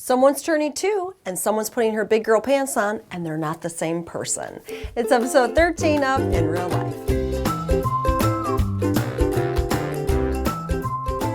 Someone's turning 2 and someone's putting her big girl pants on and they're not the same person. It's episode 13 of In Real Life.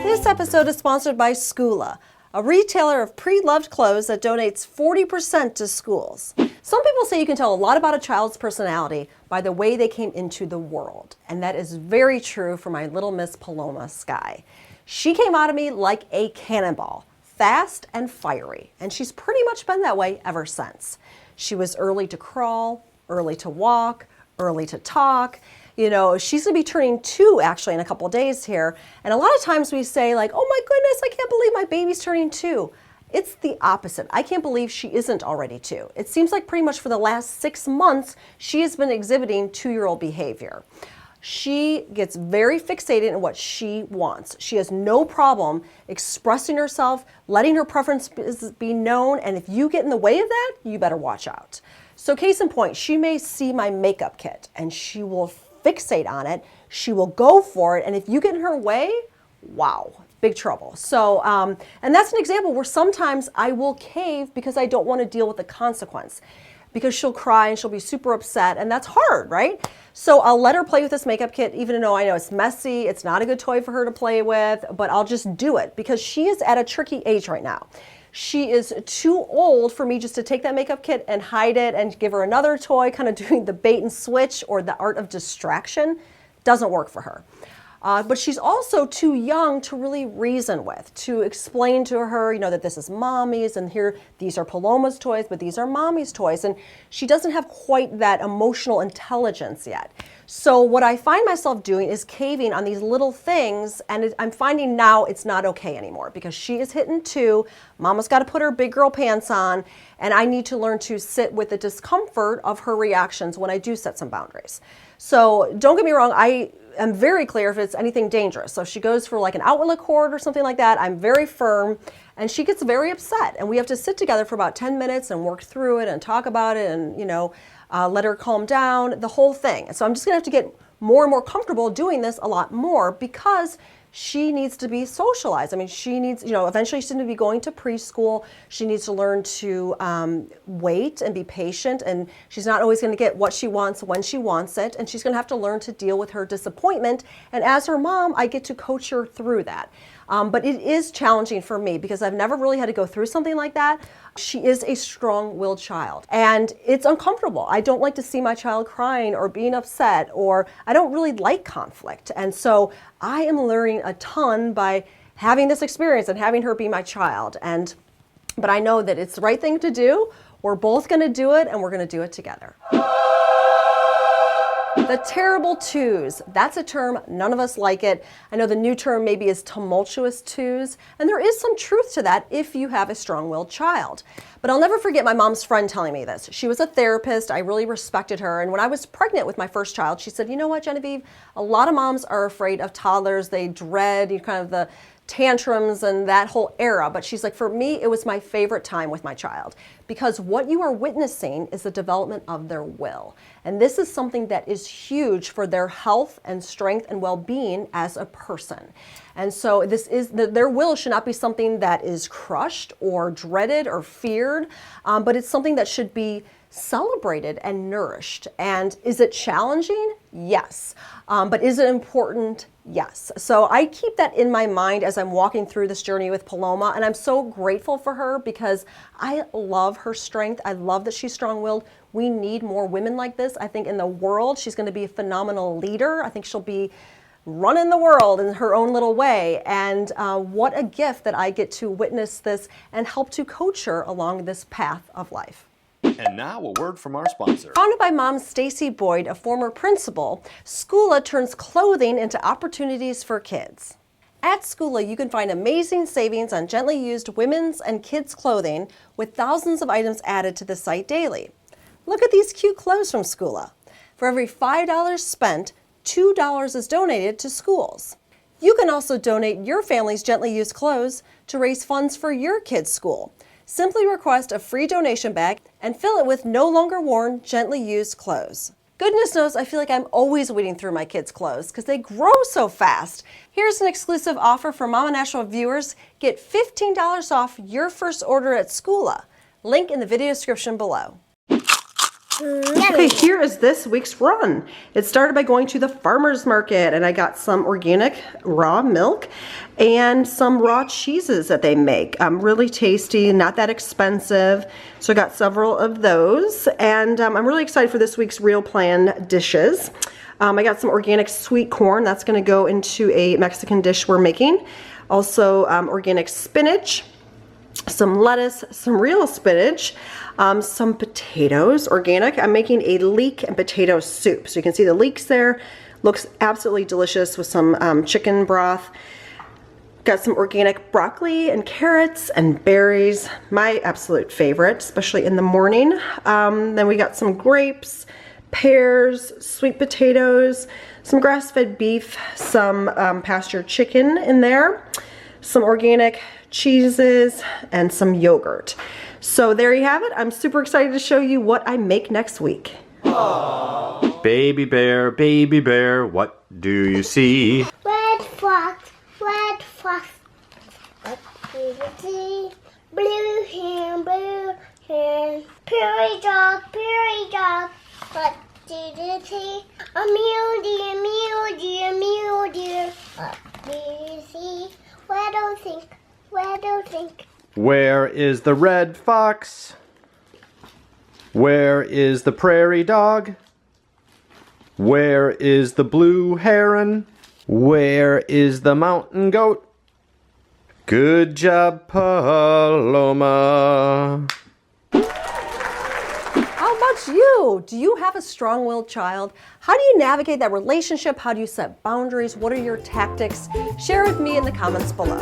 This episode is sponsored by Schoola, a retailer of pre-loved clothes that donates 40% to schools. Some people say you can tell a lot about a child's personality by the way they came into the world. And that is very true for my little Miss Paloma Sky. She came out of me like a cannonball, fast and fiery. And she's pretty much been that way ever since. She was early to crawl, early to walk, early to talk. You know, she's gonna be turning 2 actually in a couple of days here. And a lot of times we say like, oh my goodness, I can't believe my baby's turning 2. It's the opposite. I can't believe she isn't already 2. It seems like pretty much for the last 6 months, she has been exhibiting 2-year-old behavior. She gets very fixated in what she wants. She has no problem expressing herself, letting her preferences be known, and if you get in the way of that, you better watch out. So case in point, she may see my makeup kit and she will fixate on it, she will go for it, and if you get in her way, wow, big trouble. So, and that's an example where sometimes I will cave because I don't want to deal with the consequence. Because she'll cry and she'll be super upset, and that's hard, right? So I'll let her play with this makeup kit, even though I know it's messy, it's not a good toy for her to play with, but I'll just do it because she is at a tricky age right now. She is too old for me just to take that makeup kit and hide it and give her another toy, kind of doing the bait and switch or the art of distraction. Doesn't work for her. But she's also too young to really reason with, to explain to her, you know, that this is mommy's and here, these are Paloma's toys, but these are mommy's toys. And she doesn't have quite that emotional intelligence yet. So what I find myself doing is caving on these little things, and I'm finding now it's not okay anymore because she is hitting 2, mama's got to put her big girl pants on, and I need to learn to sit with the discomfort of her reactions when I do set some boundaries. So don't get me wrong, I'm very clear if it's anything dangerous. So if she goes for like an outlet cord or something like that, I'm very firm, and she gets very upset. And we have to sit together for about 10 minutes and work through it and talk about it and, you know, let her calm down, the whole thing. So I'm just gonna have to get more and more comfortable doing this a lot more because she needs to be socialized. I mean, she needs, you know, eventually she's going to be going to preschool. She needs to learn to wait and be patient, and she's not always going to get what she wants when she wants it, and she's going to have to learn to deal with her disappointment. And as her mom, I get to coach her through that. But it is challenging for me because I've never really had to go through something like that. She is a strong-willed child, and it's uncomfortable. I don't like to see my child crying or being upset, or I don't really like conflict. And so I am learning a ton by having this experience and having her be my child. But I know that it's the right thing to do. We're both going to do it, and we're going to do it together. The terrible 2s, that's a term, none of us like it. I know the new term maybe is tumultuous 2s, and there is some truth to that if you have a strong-willed child. But I'll never forget my mom's friend telling me this. She was a therapist, I really respected her, and when I was pregnant with my first child, she said, you know what, Genevieve, a lot of moms are afraid of toddlers, they dread kind of the tantrums and that whole era. But she's like, for me, it was my favorite time with my child because what you are witnessing is the development of their will. And this is something that is huge for their health and strength and well-being as a person. And so this is, their will should not be something that is crushed or dreaded or feared, but it's something that should be celebrated and nourished. And is it challenging? Yes. But is it important? Yes. So I keep that in my mind as I'm walking through this journey with Paloma, and I'm so grateful for her because I love her strength. I love that she's strong-willed. We need more women like this. I think in the world, she's going to be a phenomenal leader. I think she'll be running the world in her own little way. And what a gift that I get to witness this and help to coach her along this path of life. And now a word from our sponsor. Founded by Mom Stacy Boyd, a former principal, Schoola turns clothing into opportunities for kids. At Schoola, you can find amazing savings on gently used women's and kids' clothing with thousands of items added to the site daily. Look at these cute clothes from Schoola. For every $5 spent, $2 is donated to schools. You can also donate your family's gently used clothes to raise funds for your kids' school. Simply request a free donation bag and fill it with no longer worn, gently used clothes. Goodness knows I feel like I'm always wading through my kids' clothes because they grow so fast. Here's an exclusive offer for Mama National viewers. Get $15 off your first order at Schoola. Link in the video description below. Okay, here is this week's run. It started by going to the farmer's market and I got some organic raw milk and some raw cheeses that they make. Really tasty, not that expensive. So I got several of those and I'm really excited for this week's Real Plan dishes. I got some organic sweet corn. That's going to go into a Mexican dish we're making. Also organic spinach, some lettuce, some real spinach, some potatoes, organic. I'm making a leek and potato soup. So you can see the leeks there. Looks absolutely delicious with some chicken broth. Got some organic broccoli and carrots and berries. My absolute favorite, especially in the morning. Then we got some grapes, pears, sweet potatoes, some grass-fed beef, some pastured chicken in there, some organic cheeses, and some yogurt. So there you have it. I'm super excited to show you what I make next week. Aww. Baby bear, what do you see? Red fox, what do you see? Blue hen, prairie dog, what do you see? A mule deer, what do you see? Where do you think? Where is the red fox? Where is the prairie dog? Where is the blue heron? Where is the mountain goat? Good job, Paloma. How about you? Do you have a strong-willed child? How do you navigate that relationship? How do you set boundaries? What are your tactics? Share with me in the comments below.